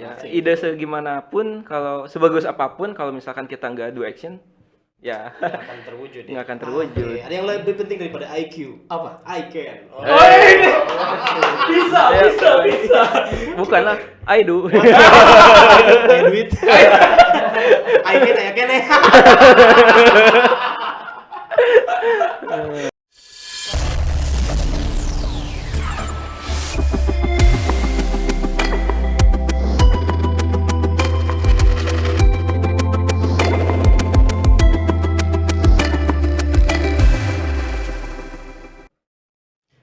Ya, ide segimanapun, kalau sebagus apapun, kalau misalkan kita nggak do action, ya nggak akan terwujud. nggak akan terwujud. Oke, ada yang lebih penting daripada IQ. Apa? I can. Oh, ini bisa. Bukan lah, I do. I duit. I can.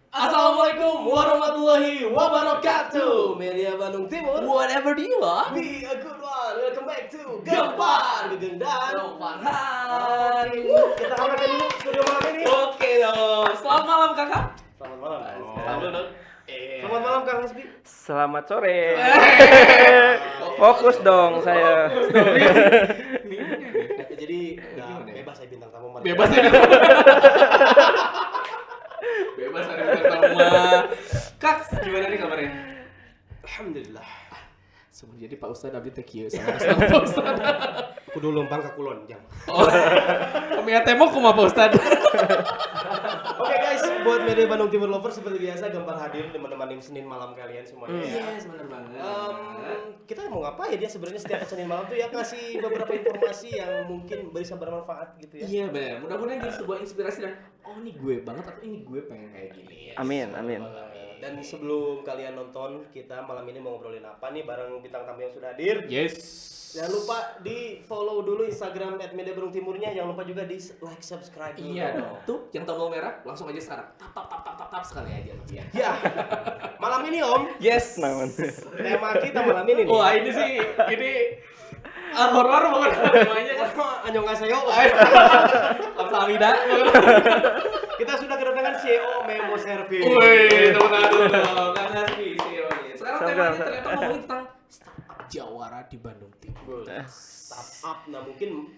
Assalamualaikum warahmatullahi wabarakatuh. Media Bandung Timur. Whatever do you want. Be a good one. Welcome back to Gempar Gegendang. Hari. Kita awalkan dulu studio malam ini. Oke dong. Selamat malam kakak. Selamat malam. Selamat dong. Selamat malam Kang Hasbi. Selamat sore. Fokus dong saya. Jadi bebas saya bintang tamu. Mari. Bebas ya. Bebas hari pertama. Kak, gimana nih kabarnya? Alhamdulillah. Sebelum jadi Pak Ustadz abdi teh kieu sama Pak Ustadz. Kudu lompang ka kulon jang. Oh. Pemia tembok kumaha Pak Ustadz? Oke guys, buat Media Bandung Timur Lovers seperti biasa Gempar hadir menemani Senin malam kalian semuanya. Yes, benar banget. Kita mau ngapain ya sebenarnya setiap Senin malam tuh ya ngasih beberapa informasi yang mungkin bisa bermanfaat gitu ya. Iya benar. Mudah-mudahan jadi sebuah inspirasi dan ini gue banget atau ini gue pengen kayak gini. Amin. Dan sebelum kalian nonton, kita malam ini mau ngobrolin apa nih bareng bintang tamu yang sudah hadir. Yes. Jangan lupa di follow dulu Instagram @mediabandungtimurnya. Jangan lupa juga di like, subscribe dulu. Iya dong. Tuh yang tombol merah langsung aja sekarang. Tap sekali aja ya. Ya. Malam ini Om, Yes. tema kita malam ini nih. Wah ini sih horor banget temanya kan. Annyeonghaseyo. Kamsahamnida. Kita sudah kedatangan CEO Memo Service. Wih, teman-teman dong. Kan Hasbi CEO nya. Sekarang Sama. temanya ternyata ngomongin tentang startup Jawara di Bandung Timur. Startup. Nah, mungkin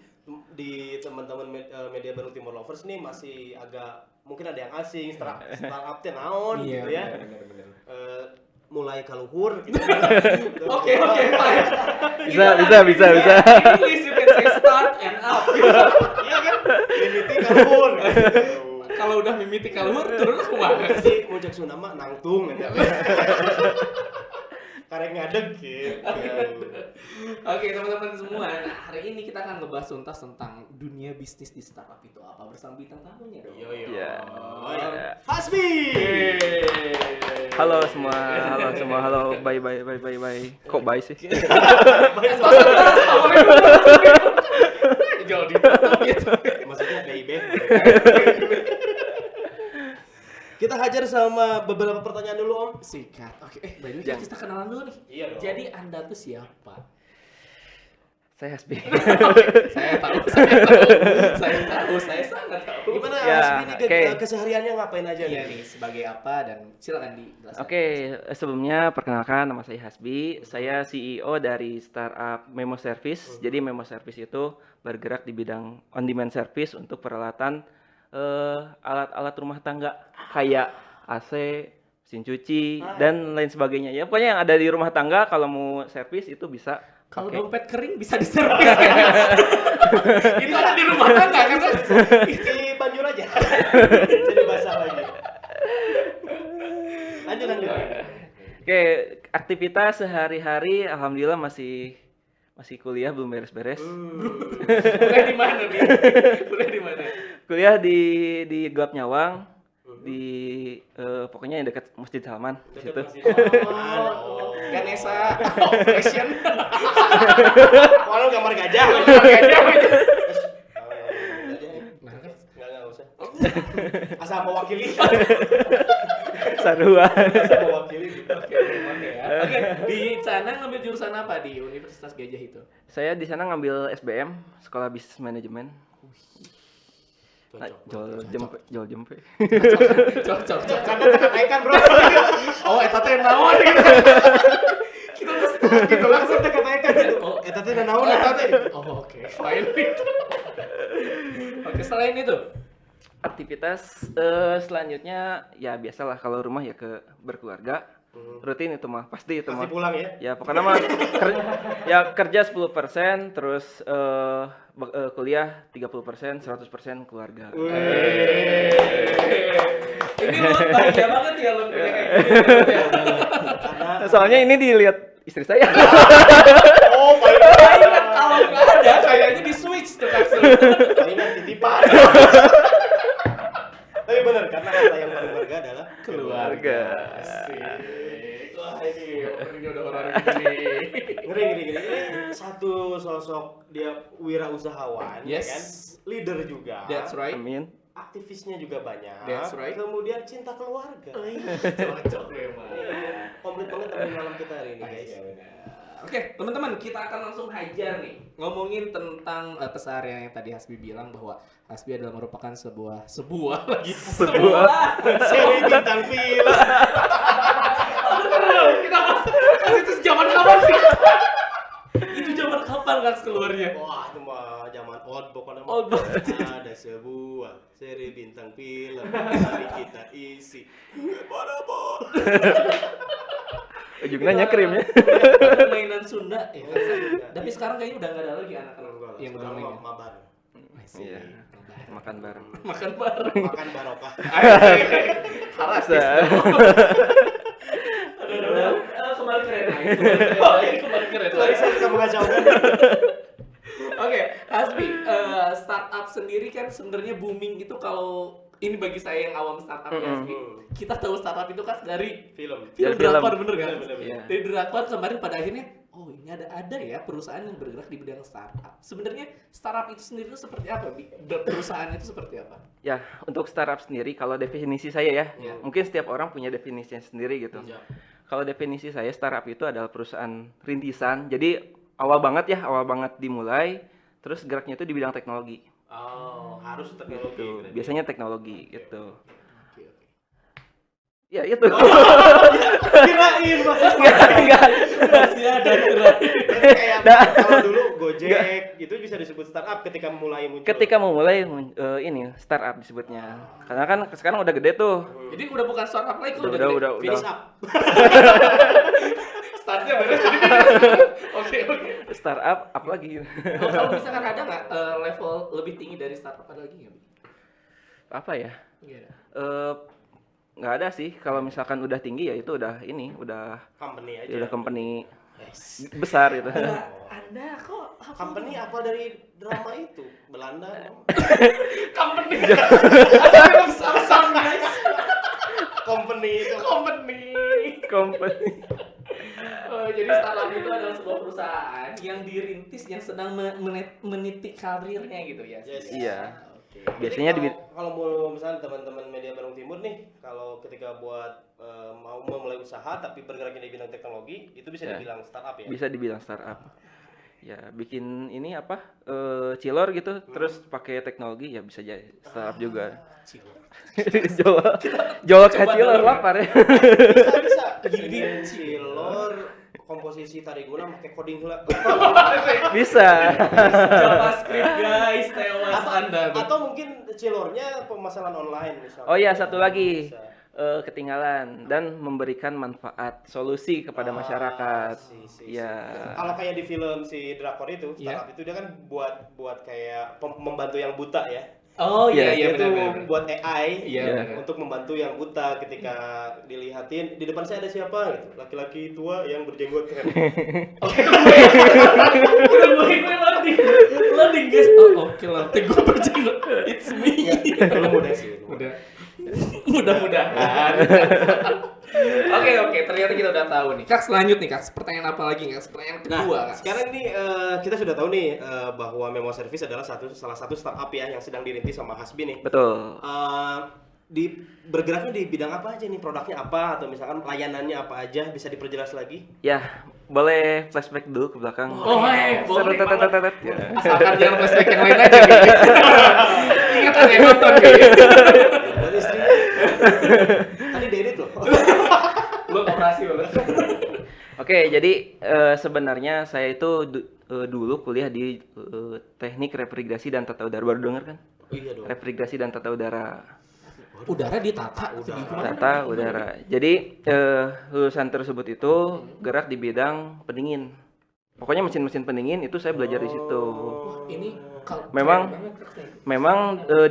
di teman-teman Media Bandung Timur Lovers nih masih agak mungkin ada yang asing startup teh naon gitu ya. Benar. Mulai kaluhur gitu. Oke, fine. Bisa. English you can say start and up. Iya kan? Mimiti kaluhur. Kalau udah mimiti kaluhur turun kumaha? Si mojak sunama nangtung gitu. Karek ngadeg gitu. Oke teman-teman semua, nah hari ini kita akan ngebahas tuntas tentang dunia bisnis di startup itu apa bersama bintang tamunya dong. Iya. Hasbi. Halo semua. Halo. Bye. Kok bye sih? Jauh ditutup gitu. Maksudnya baby. Kita hajar sama beberapa pertanyaan dulu Om. Sikat. Oke, by the way kita kenalan dulu nih. Iya dong. Jadi Anda tuh siapa? Saya Hasbi. Saya sangat tahu. Gimana Ya, Hasbi nih oke. kesehariannya ngapain aja Iya nih? nih, sebagai apa dan silakan dijelaskan. Oke, sebelumnya perkenalkan nama saya Hasbi. Saya CEO dari startup Memo Service. Jadi Memo Service itu bergerak di bidang on demand service untuk peralatan alat-alat rumah tangga kayak AC, mesin cuci dan lain sebagainya. Ya pokoknya yang ada di rumah tangga kalau mau servis itu bisa. Kalau pakai. dompet kering bisa diservis kan? Itu ada di rumah tangga kan? Isi banjur aja. Jadi basah lagi. Lanjut. Oke, aktivitas sehari-hari alhamdulillah masih kuliah belum beres-beres. Kuliah di mana nih? Kuliah di Gelap Nyawang di pokoknya yang dekat Masjid Salman di situ. Ganesha Operation. Walau gambar gajah. Enggak usah. Asal mewakili. Sarua. Asal mewakili gitu. Oke, di sana ngambil jurusan apa di Universitas Gajah itu? Saya di sana ngambil SBM, Sekolah Bisnis Manajemen. Jual jempe. Cocok. Karena tekan bro. Oh, eta teh naon gitu. Kita tuh Gitu langsung tekan gitu. Oh, eta teh naon eta teh. Oh, oke. Fine. Oke, selain itu Aktivitas selanjutnya ya biasalah kalau rumah ya ke berkeluarga. Rutin itu mah, pasti itu Pasti mah. pulang ya. Ya pokoknya mah kerja 10%, terus kuliah 30%, 100% keluarga. Ini lu bahagia banget ya lu punya kayak gini. Karena Soalnya ini dilihat istri saya. oh my Kayaknya god. kalau nggak ada kayaknya di switch tuh Kaksul. Palingan titipan. Tapi benar karena kata yang paling berharga adalah Keluarga. Asik. Wah ini openingnya udah horor gini. Ngeri. Ini satu sosok dia wirausahawan, ya Yes. kan? Leader juga. That's right. Amin. Aktivisnya juga banyak. That's right. Kemudian cinta keluarga. Cocok memang. Komplit banget teman malam kita hari ini, guys. Oke, teman-teman, kita akan langsung hajar nih ngomongin tentang keseharian yang tadi Hasbi bilang bahwa Hasbi adalah merupakan sebuah Seri bintang film. Kita kasih itu zaman kapan sih? Itu zaman kapan kan keluarnya? Wah, itu mah zaman old pokoknya. Old banget. Ada sebuah seri bintang film mari kita isi. Bol. Ujungnya nyakrim ya. Mainan Sunda ya kan? Tapi sekarang kayaknya udah nggak ada lagi anak-anak yang udah main. mabar. Iya. Makan bareng. Makan bareng. Makan barokah. Harasis. Kemarin keren lagi. Kemarin keren Lagi lagi. saya suka mengacaukan. Oke, Hasbi, startup sendiri kan sebenarnya booming itu kalau ini bagi saya yang awam startup ya, Hasbi. Kita tahu startup itu kan dari Film. film Dari drakor, film. bener kan? Bener. Iya. Dari drakor kemarin pada akhirnya, oh ini ada ya perusahaan yang bergerak di bidang startup. Sebenarnya startup itu sendiri itu seperti apa, Bi? Perusahaan itu seperti apa? Ya, untuk startup sendiri kalau definisi saya ya, Iya. mungkin setiap orang punya definisinya sendiri gitu. Ya. Kalau definisi saya startup itu adalah perusahaan rintisan. Jadi awal banget dimulai, terus geraknya itu di bidang teknologi. Oh, harus teknologi. Gitu. berarti. Biasanya teknologi gitu. Oke. Ya itu. Kirain maksudnya. Enggak. Masih ada keren. Kayak kalau dulu Gojek itu bisa disebut startup ketika mulai muncul. Ketika mau mulai ini startup disebutnya. Karena kan sekarang udah gede tuh. Jadi udah bukan startup lagi, kalau Udah. Finish up. Startnya beres jadi finish. Oke. Startup up lagi. Kalau misalkan ada nggak level lebih tinggi dari startup, ada lagi nggak? Bi? Apa ya? Iya. Nggak ada sih. Kalau misalkan udah tinggi ya itu udah Company aja. udah company Yes. besar gitu. Anda kok Company apa dari drama itu? Belanda. company? Asal besar guys. Company itu. Company. Company. Oh, jadi startup itu adalah sebuah perusahaan yang dirintis yang sedang meniti karirnya gitu ya. Yes. Iya. Oke. Biasanya Jadi kalau mau misalnya teman-teman media Bandung Timur nih, kalau ketika buat mau memulai usaha tapi bergeraknya di bidang teknologi, itu bisa Ya. dibilang startup ya. Bisa dibilang startup. Ya, bikin ini apa? Chiller gitu, terus pakai teknologi ya bisa jadi startup juga. Jual ke Coba chiller dulu ya. lapar ya. Bisa. Gini. Bikin chiller, komposisi tariguna pakai coding heula. Bisa. JavaScript guys, tewas Anda. Atau mungkin chillernya pemasaran online misalnya. Oh iya, satu lagi. Bisa. Ketinggalan dan memberikan manfaat solusi kepada masyarakat. Si. Ya. Kalau kayak di film si Drakor itu, startup itu dia kan buat kayak membantu yang buta ya. Oh iya Iya, iya Itu benar. buat AI Iya, benar. untuk membantu yang buta ketika dilihatin di depan saya ada siapa gitu. Laki-laki tua yang berjenggot keren. Udah mulai gue loading guys. Oh oke lah, gue berjenggot. It's me. Belum mudah sih. Udah. Mudah-mudahan. Oke, ternyata kita udah tahu nih. Kak, selanjut nih, Kak. Pertanyaan apa lagi, Kak? Pertanyaan kedua, Kak. Sekarang nih kita sudah tahu nih bahwa Memo Service adalah salah satu startup ya yang sedang dirintis sama Hasbi nih. Betul. Bergeraknya di bidang apa aja nih? Produknya apa atau misalkan layanannya apa aja? Bisa diperjelas lagi? Ya, boleh flashback dulu ke belakang. Oh, boleh banget. Tetetetetet. Ya. Asalkan jangan flashback yang lain aja, Bi. Ingat ada yang nonton, Bi. Buat istrinya. Tadi diedit loh. Lu operasi banget. Oke, jadi sebenarnya saya itu dulu kuliah di teknik refrigerasi dan tata udara. Baru dengar kan? Oh iya dong. Refrigerasi dan tata udara. Udara ditata gitu gimana? Tata udara. Jadi lulusan tersebut itu gerak di bidang pendingin. Pokoknya mesin-mesin pendingin itu saya belajar di situ. Wah, ini Memang- keren banget, keren. Memang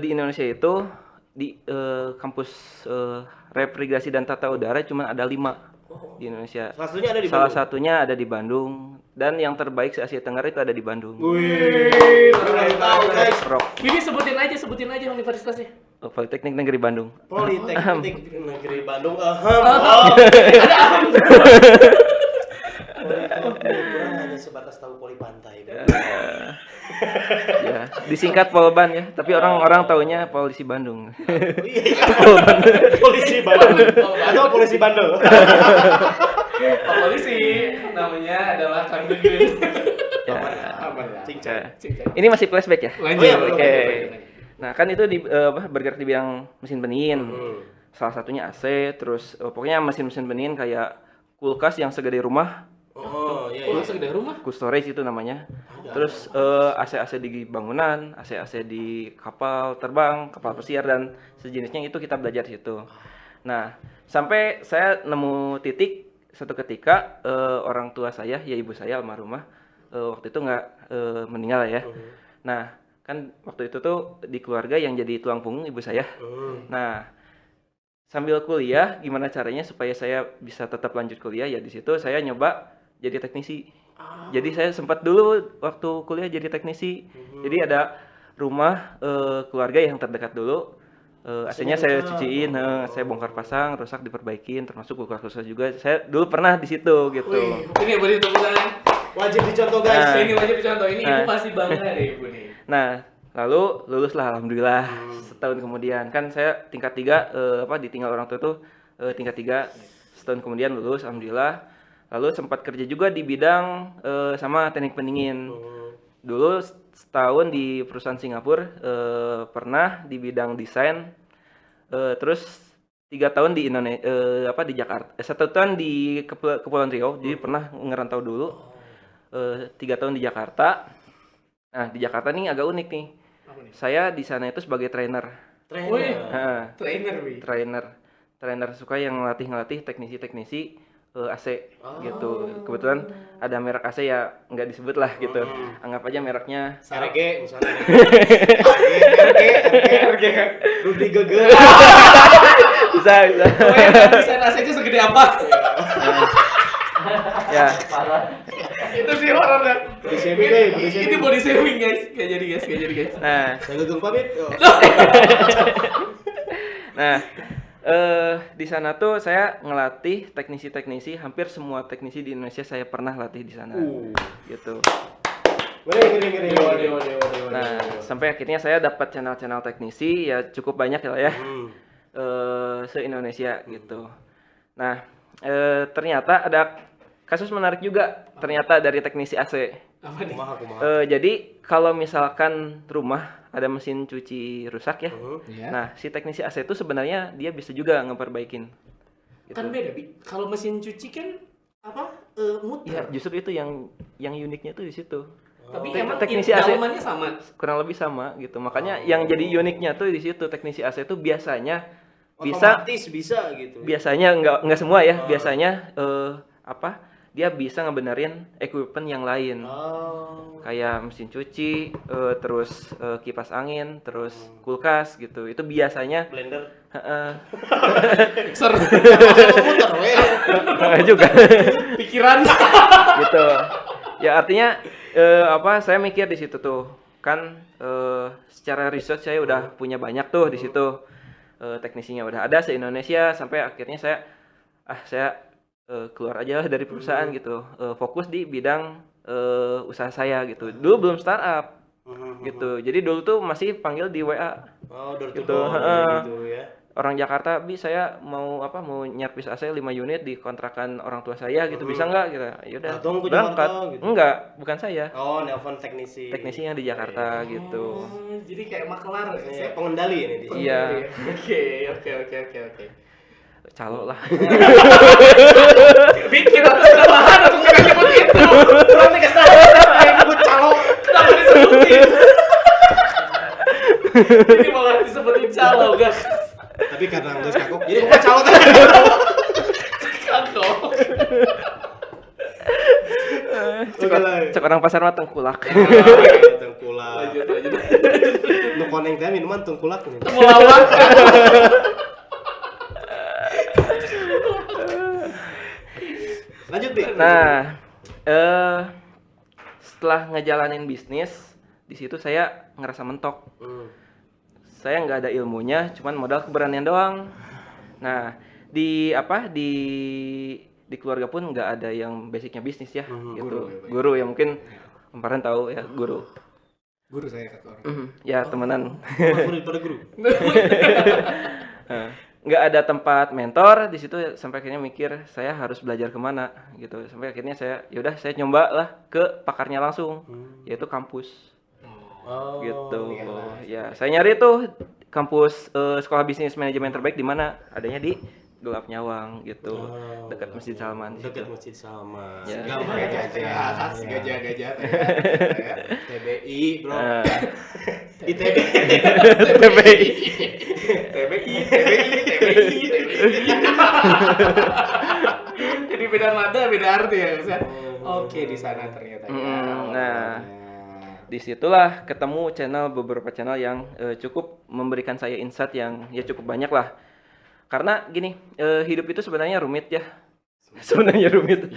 di Indonesia itu di kampus refrigerasi dan tata udara cuma ada 5 di Indonesia. Salah satunya ada di Salah Bandung. satunya ada di Bandung dan yang terbaik se Asia Tenggara itu ada di Bandung. Wih, baru tahu guys. Rock Ini sebutin aja universitasnya. Politeknik Negeri Bandung. Politeknik Negeri Bandung. Kurang hanya sebatas tahu poli pantai. Ya, disingkat Polban ya, tapi orang-orang taunya Polisi Bandung. Oh, iya. Polisi Bandung. Atau polisi Bandung. Pak polisi namanya adalah Kang Gegen. Ya. Aman lah. Cincang. Ini masih flashback ya? Lanjut. Oh iya, Oke. Nah, kan itu bergerak di bidang mesin pendingin. Salah satunya AC, terus pokoknya mesin-mesin pendingin kayak kulkas yang segede rumah, Oh, iya. Oh, langsung dari rumah. cool storage itu namanya. Terus AC-AC di bangunan, AC-AC di kapal terbang, kapal pesiar dan sejenisnya itu kita belajar di situ. Nah, sampai saya nemu titik satu ketika orang tua saya, ya ibu saya almarhumah, waktu itu nggak meninggal ya. Nah, kan waktu itu tuh di keluarga yang jadi tulang punggung ibu saya. Nah, sambil kuliah gimana caranya supaya saya bisa tetap lanjut kuliah, ya di situ saya nyoba jadi teknisi. Jadi saya sempat dulu waktu kuliah jadi teknisi. Jadi ada rumah keluarga yang terdekat dulu. AC-nya saya cuciin, saya bongkar pasang, rusak diperbaikin, termasuk kulkas rusak juga. Saya dulu pernah di situ gitu. Wih, ini boleh tepuk tangan. Wajib dicontoh guys. Nah. Ini wajib dicontoh. Ini ibu Nah. pasti bangga deh ibu nih. Nah, lalu lulus lah alhamdulillah. Setahun kemudian kan saya tingkat 3 ditinggal orang tua tuh tingkat 3. Setahun kemudian lulus alhamdulillah. Lalu sempat kerja juga di bidang sama teknik pendingin. Dulu setahun di perusahaan Singapura, pernah di bidang desain. Terus 3 tahun di Indonesia, di Jakarta. 1 tahun di Kepulauan Riau. Jadi pernah ngerantau dulu. 3 tahun di Jakarta. Nah, di Jakarta nih agak unik nih. Apa nih? Saya di sana itu sebagai trainer. Wih, Nah, trainer wih. trainer suka yang ngelatih teknisi-teknisi AC gitu. Kebetulan ada merek AC ya nggak disebut lah gitu. Anggap aja mereknya RG misalnya. RG. Rudi Gege. bisa. Pokoknya kan desain AC-nya segede apa? Ya. Itu sih horor kan. Body shaming deh, body Ini shaming. body shaming guys. Gak jadi guys. Nah, Saya Gugeng pamit. nah di sana tuh saya ngelatih teknisi-teknisi, hampir semua teknisi di Indonesia saya pernah latih di sana. Gitu. Ngeri. Nah, sampai akhirnya saya dapat channel-channel teknisi ya cukup banyak ya. Se-Indonesia gitu. Nah, ternyata ada kasus menarik juga ternyata dari teknisi AC. Apa nih? Kumaha. Jadi kalau misalkan rumah ada mesin cuci rusak ya, Iya. nah si teknisi AC itu sebenarnya dia bisa juga ngeperbaikin. Gitu. Kan beda, Bi. Kalau mesin cuci kan apa? Ya, Muter. justru itu yang uniknya tuh di situ. Tapi Tek- emang teknisi AC dalamannya sama. kurang lebih sama gitu. Makanya yang jadi uniknya tuh di situ teknisi AC itu biasanya bisa Otomatis bisa gitu. biasanya nggak semua ya, biasanya dia bisa ngebenerin equipment yang lain. Kayak mesin cuci, terus kipas angin, terus kulkas gitu. Itu biasanya Blender. Mixer. Muter weh. juga Pikiran. gitu. Ya artinya saya mikir di situ tuh kan secara research saya udah punya banyak tuh di situ. Teknisinya udah ada se-Indonesia sampai akhirnya saya keluar aja lah dari perusahaan gitu. Fokus di bidang usaha saya gitu. Dulu belum startup gitu. Jadi dulu tuh masih panggil di WA. Oh, door to Gitu, door gitu ya. Orang Jakarta, saya mau nyervis AC 5 unit di kontrakan orang tua saya gitu. Bisa nggak gitu. Ya udah. Datang ke Berangkat. Jakarta, gitu. Enggak, bukan saya. Oh, nelpon teknisi. Teknisi yang di Jakarta gitu. Oh, jadi kayak makelar ya. Iya, pengendali ini di sini. Iya. Oke. Calo lah. Bikin atas kesalahan atau kita nyebut itu? Nanti kesana kayak nyebut calo. Kenapa disebutin? Ini malah disebutin calo, guys. Tapi rumah calon Kagok. Cek orang pasar mah tengkulak. Tengkulak. Lanjut. Nu koneng teh minuman tengkulak nih. Temulawak. Lanjut, Bi. Nah, setelah ngejalanin bisnis, di situ saya ngerasa mentok. Saya nggak ada ilmunya, cuman modal keberanian doang. Nah, di keluarga pun nggak ada yang basicnya bisnis ya, gitu. Guru ya mungkin kemarin tahu ya, guru. Guru saya kata orang. Ya temenan. Guru daripada guru. Nggak ada tempat mentor di situ, sampai akhirnya mikir saya harus belajar kemana gitu. Sampai akhirnya saya yaudah saya nyoba lah ke pakarnya langsung, yaitu kampus. Oh, Gitu. iya. Ya, saya nyari tuh kampus sekolah bisnis manajemen terbaik di mana? Adanya di Gelap Nyawang gitu. Dekat Masjid Salman. Dekat Masjid Salman. Ya. Gampang Gajah. gajah. TBI, Bro. ITB. TBI. TBI. Jadi beda nada, beda arti ya, Mas. Oke, di sana ternyata. Nah, disitulah ketemu beberapa channel yang cukup memberikan saya insight yang ya cukup banyak lah. Karena gini, hidup itu sebenarnya rumit ya. Sebenarnya rumit.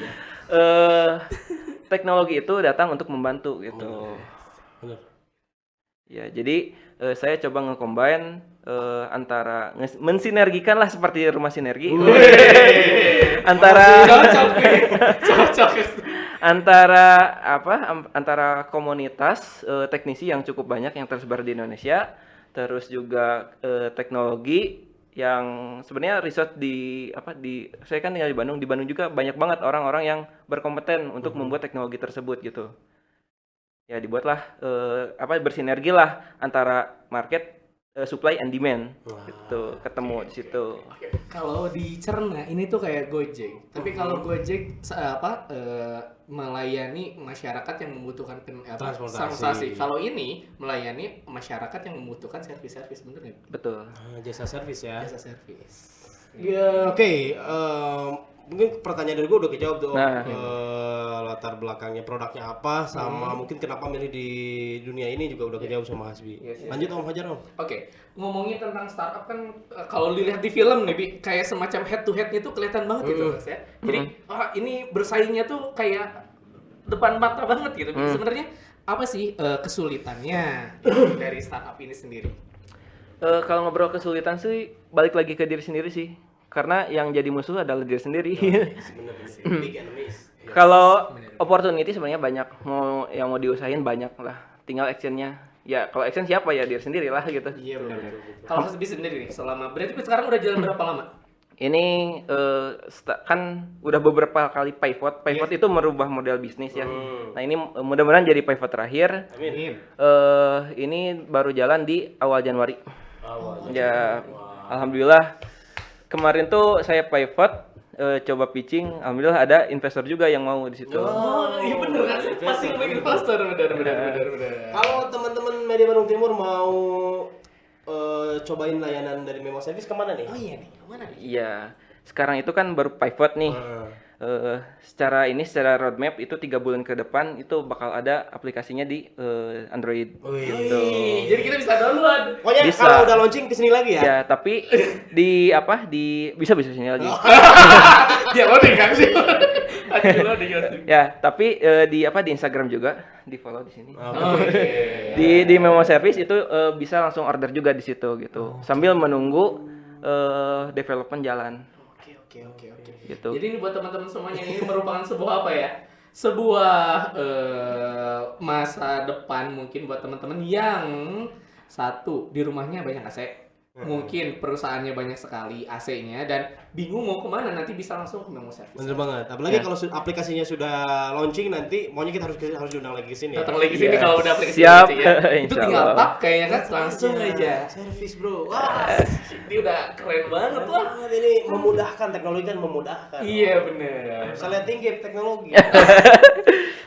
Teknologi itu datang untuk membantu gitu. Benar. Ya, jadi saya coba nge-combine antara mensinergikan lah seperti rumah sinergi. Cocok. Antara komunitas teknisi yang cukup banyak yang tersebar di Indonesia, terus juga teknologi yang sebenarnya riset saya kan tinggal di Bandung. Di Bandung juga banyak banget orang-orang yang berkompeten untuk membuat teknologi tersebut gitu. Ya dibuatlah bersinergi lah antara market, supply and demand gitu, ketemu di situ. Kalau dicerna ini tuh kayak Gojek. Tapi kalau Gojek melayani masyarakat yang membutuhkan transportasi. Kalau ini melayani masyarakat yang membutuhkan servis-servis, bener nggak? Betul. Jasa servis ya. Jasa servis. Ya, oke. Mungkin pertanyaan dari gue udah kejawab tuh. Nah. Latar belakangnya produknya apa, sama mungkin kenapa milih di dunia ini juga udah kejawab sama Hasbi. Yes. Lanjut Om Hajar Om. Oke, ngomongin tentang startup kan kalau dilihat di film nih, Bi, kayak semacam head to head-nya tuh kelihatan banget gitu, Mas ya. Jadi, ini bersaingnya tuh kayak depan mata banget gitu. Sebenarnya apa sih kesulitannya dari startup ini sendiri? Kalau ngobrol kesulitan sih balik lagi ke diri sendiri sih. Karena yang jadi musuh adalah diri sendiri. Big enemies. Kalau opportunity sebenarnya banyak, yang mau diusahain banyak lah. Tinggal actionnya. Ya kalau action siapa ya diri sendiri lah gitu. Iya benar. Kalau Hasbi sendiri nih, berarti sekarang udah jalan berapa lama? Ini kan udah beberapa kali pivot. Pivot itu merubah model bisnis ya. Nah ini mudah-mudahan jadi pivot terakhir. Amin. Ini baru jalan di awal Januari. Ya, alhamdulillah. Kemarin tuh saya pivot, coba pitching, alhamdulillah ada investor juga yang mau di situ. Oh, iya bener kan? Pasti ngomongin investor, benar. Kalau teman-teman Media Bandung Timur mau cobain layanan dari Memo Service kemana nih? Oh iya nih, kemana nih? Iya, sekarang itu kan baru pivot nih. Secara roadmap itu 3 bulan ke depan itu bakal ada aplikasinya di Android. Gitu. Jadi kita bisa download. Pokoknya Bisa. kalau udah launching kesini lagi ya? Ya, tapi bisa sini lagi. Dia loading kan sih. Loading. Ya, tapi di Instagram juga, di follow di sini. Oh, iya. Di Memo Service itu bisa langsung order juga di situ gitu. Sambil menunggu development jalan. Oke. Gitu. Jadi ini buat teman-teman semuanya, ini merupakan sebuah apa ya? Sebuah masa depan mungkin buat teman-teman yang satu di rumahnya banyak AC. Mungkin perusahaannya banyak sekali AC-nya dan bingung mau kemana, nanti bisa langsung ke Memo Service. Bener banget. Apalagi kalau aplikasinya sudah launching nanti, maunya kita harus diundang lagi ke sini. Datang lagi sini kalau udah aplikasi Siap. launching ya. Itu Insya tinggal Allah. tap kayaknya kan langsung aja. Service bro. Wah, Ini udah keren banget lah. ini memudahkan, teknologi kan memudahkan. Iya bener. Saya lihat tinggi teknologi.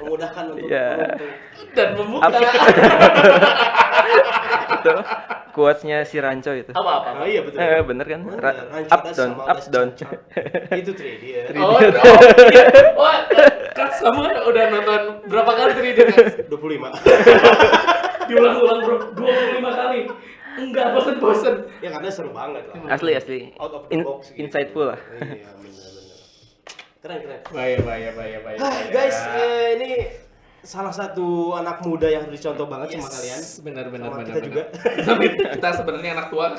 Memudahkan untuk Iya. Dan membuka. Gitu. quotes-nya si Ranco itu. Apa? Oh iya betul. Bener kan? Bener. Rancho Up das down, sama up das down. cancat. Itu 3D ya. Oh, iya. Wah, kan kamu udah nonton berapa kali 3D kan? 25. Diulang-ulang bro, 25 kali. Enggak bosen-bosen. Ya karena seru banget lah. Asli. Out of the box gitu. Insightful lah. Iya benar. Keren. Bahaya. Guys, ini salah satu anak muda yang harus dicontoh banget sama kalian. Benar. Sama kita juga. Kita sebenarnya anak tua.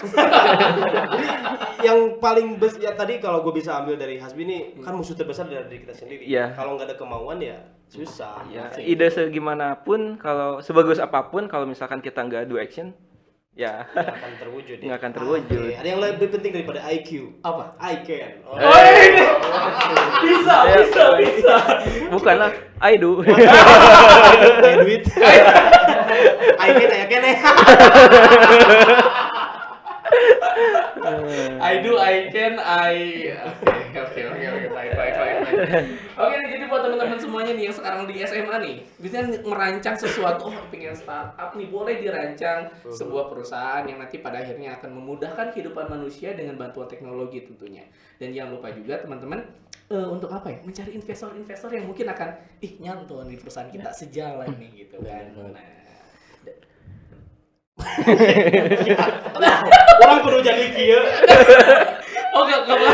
Yang paling ya tadi kalau gue bisa ambil dari Hasbi ini kan musuh terbesar dari diri kita sendiri. Iya. Kalau nggak ada kemauan ya susah. Ya, ide segimanapun, kalau sebagus apapun, kalau misalkan kita nggak do action, ya Nggak akan terwujud. nggak akan terwujud. Oke, ada yang lebih penting daripada IQ. Apa? I can. Oh. ini. Bisa. Bukanlah I do. Kayak duit. I can. I can. Oke, baik. Oke, jadi buat teman-teman semuanya nih yang sekarang di SMA nih, bisa merancang sesuatu, pengen startup nih, boleh dirancang sebuah perusahaan yang nanti pada akhirnya akan memudahkan kehidupan manusia dengan bantuan teknologi tentunya. Dan jangan lupa juga teman-teman untuk apa ya? Mencari investor-investor yang mungkin akan nyantol di perusahaan kita sejalan nih gitu kan. Orang kudu jadi kieu. Oh, enggak apa.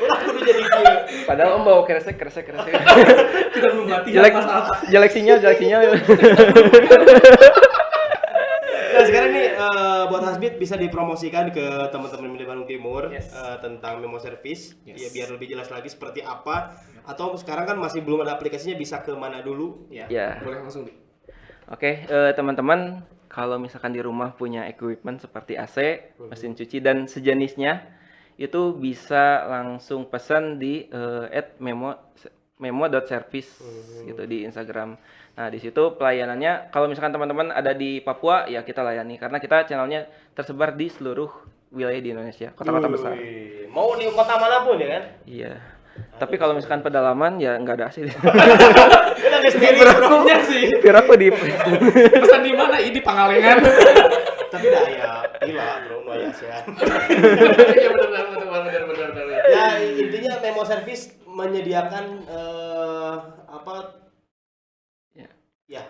Orang kudu jadi kieu. Padahal om bawa kresek. Kita belum latihan masalah. Jelek sinyal. Nah sekarang nih buat Hasbit bisa dipromosikan ke teman-teman di Bandung Timur tentang Memo Service. Ya biar lebih jelas lagi seperti apa. Atau sekarang kan masih belum ada aplikasinya, bisa ke mana dulu? Ya. Boleh langsung di. Oke, teman-teman, kalau misalkan di rumah punya equipment seperti AC, mesin cuci dan sejenisnya, itu bisa langsung pesan di @memo.service gitu di Instagram. Nah, di situ pelayanannya kalau misalkan teman-teman ada di Papua ya kita layani karena kita channelnya tersebar di seluruh wilayah di Indonesia, kota-kota besar. Mau di kota manapun ya kan? Iya. Tapi kalau misalkan pedalaman ya nggak ada AC. Kita nggak sendiri bro. Sih. Biar aku di Pesan di mana? Ini Pangalengan. Tapi dah ya gila bro, no ya sih. Iya benar. Ya intinya Memo Service menyediakan ya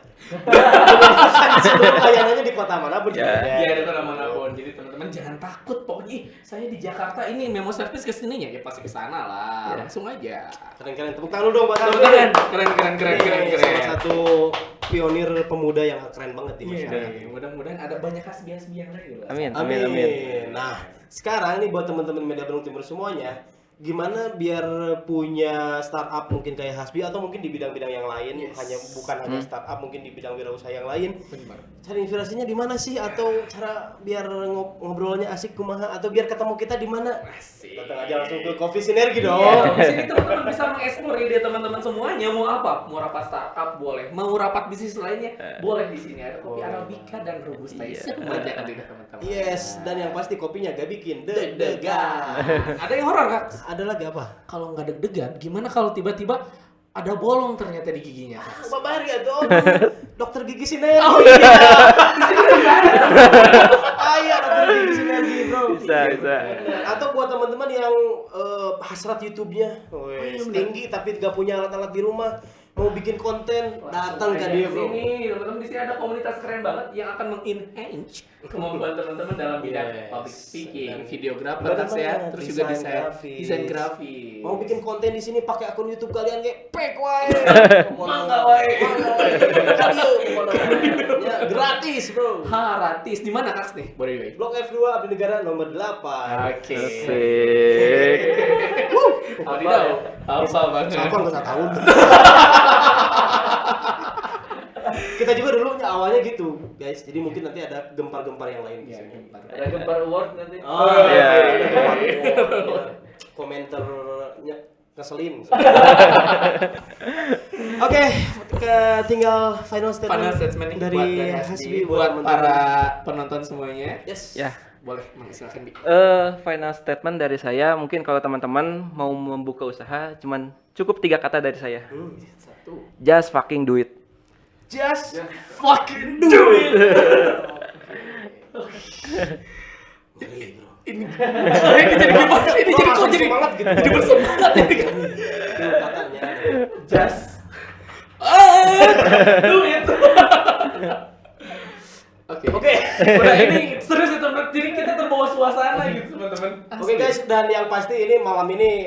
seluruh layanannya di kota manapun. Iya, di kota manapun. Jadi teman-teman jangan takut. Pokoknya saya di Jakarta ini Memo Service kesininya ya pasti ke sana lah. Langsung aja. Keren. Tepuk tangan dulu dong buat Hasbit. Keren. Salah satu pionir pemuda yang keren banget di masyarakat. Mudah-mudahan ada banyak hasbi yang lain. Amin. Nah, sekarang nih buat teman-teman Media Bandung Timur semuanya, gimana biar punya startup mungkin kayak Hasbi atau mungkin di bidang-bidang yang lain, bukan hanya startup, mungkin di bidang wirausaha yang lain. Cari inspirasinya di mana sih, atau cara biar ngobrolnya asik kumaha, atau biar ketemu kita di mana? Datang aja langsung ke Coffee Sinergi dong. Di sini teman-teman bisa mengeksplor ide teman-teman semuanya. Mau apa? Mau rapat startup boleh. Mau rapat bisnis lainnya boleh di sini. Ada kopi Arabica dan Robusta. Semuanya ada teman-teman. Yes, dan yang pasti kopinya gak bikin deg-degan. Ada yang horor Kak? Ada lagi apa? Kalau nggak deg-degan, gimana kalau tiba-tiba ada bolong ternyata di giginya? Babar ya tuh, dokter gigi sinergi. Oh iya. Iya, dokter gigi sinergi bro. Bisa. Atau buat teman-teman yang hasrat YouTube-nya, tinggi tapi nggak punya alat-alat di rumah, mau bikin konten, datang ke dia bro. Sini, teman-teman di sini ada komunitas keren banget yang akan mengenhance kemampuan teman-teman dalam bidang public speaking, videographer, ya, terus juga desain grafis. Mau bikin konten di sini pakai akun YouTube kalian kayak pek wae. Mangga wae. Ya, gratis bro. Gratis. Di mana Kaks nih? Boleh. Blok F2 Abdi Negara nomor 8. Oke. Asik. Apa banget? Siapa nggak tahun? Kita juga dulu awalnya gitu, guys. Jadi mungkin nanti ada gempar-gempar yang lain. Ada gempar award nanti. Iya. Komentarnya ngeselin. Oke, tinggal final statement dari Hasbi buat para penonton semuanya. Yes. Ya. Boleh, silakan Bi. Final statement dari saya, mungkin kalau teman-teman mau membuka usaha, cuman cukup 3 kata dari saya. Just fucking do it. Just fucking do it. Ngeri, bro. Ini jadi gimana? Ini jadi kok jadi semangat gitu. jadi bersemangat ini kan. Itu katanya. Just do it. Oke. Udah ini serius itu teman. Jadi kita terbawa suasana gitu teman-teman. Oke guys, dan yang pasti ini malam ini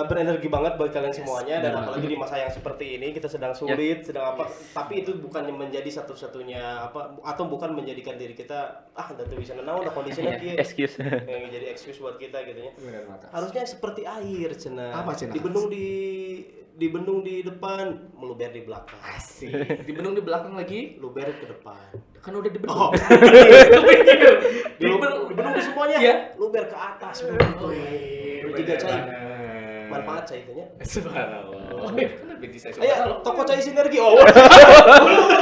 berenergi banget buat kalian semuanya dan benar. apalagi di masa yang seperti ini kita sedang sulit, sedang apa, tapi itu bukan menjadi satu-satunya apa atau bukan menjadikan diri kita udah tuh bisa nenau udah kondisinya kieu. Excuse. Yang jadi excuse buat kita gitu ya. Harusnya seperti air cenah. Apa, cenah? Dibendung di depan, meluber di belakang. Asik. Dibendung di belakang lagi. Luber ke depan. Kan udah dibendung. Oh. Dibendung. Dibendung di semuanya. Iya. Luber ke atas. Lu juga cai. Manfaat cai itu nya. Subhanallah. Kenapa bisa Ayo, toko cai sinergi. Oh.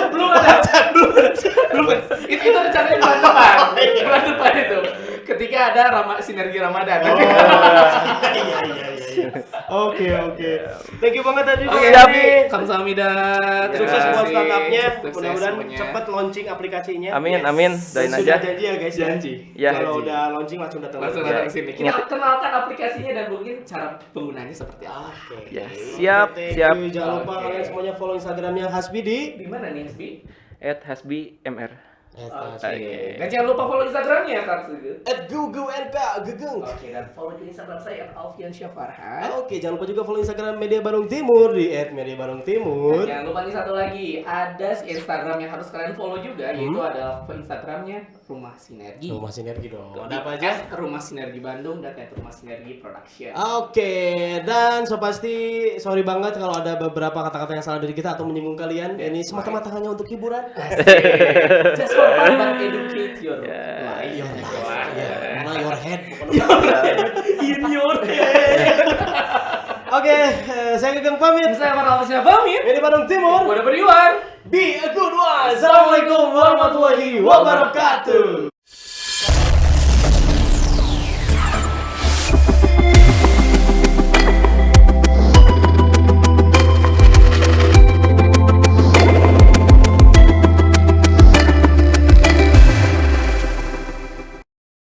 belum ada. Itu rencananya bulan depan. Bulan depan itu. Ketika ada sinergi Ramadan. Iya. Oke. Thank you banget tadi. Oke, Tapi kamsahamnida. sukses buat Terima kasih. startupnya. Sukses Mudah-mudahan semuanya. cepat launching aplikasinya. Amin. Doain Dan aja. Sudah janji ya guys. Janji. Ya. Kalau udah launching langsung datang. Langsung lagi. datang ke sini. Kita kenalkan aplikasinya dan mungkin cara penggunanya seperti apa. Oke. Ya, siap. Jangan lupa Oke. kalian semuanya follow Instagramnya Hasbi di Di mana nih, Hasbi? @hasbimr. Oke. Dan jangan lupa follow Instagramnya, Kak Sugu. @gugu_nk gegeng. Oke, dan follow di Instagram saya @alfiansyahfarhan. Oke, jangan lupa juga follow Instagram Media Bandung Timur di @mediaBandungTimur. Jangan lupa nih satu lagi, ada Instagram yang harus kalian follow juga, yaitu adalah Instagramnya Rumah Sinergi. Rumah Sinergi dong. Ada apa Di aja? Rumah Sinergi Bandung dan Rumah Sinergi Production. Oke, dan so pasti sorry banget kalau ada beberapa kata-kata yang salah dari kita atau menyinggung kalian. Ini semata-mata hanya untuk hiburan. Just for fun but educate your life. Your life. Ya, mana your head. In your head. Oke, saya Gegeng pamit. Saya Farhan Alfian pamit. Media Bandung Timur. Wadah beriwan. Be a good one. Assalamualaikum warahmatullahi wabarakatuh.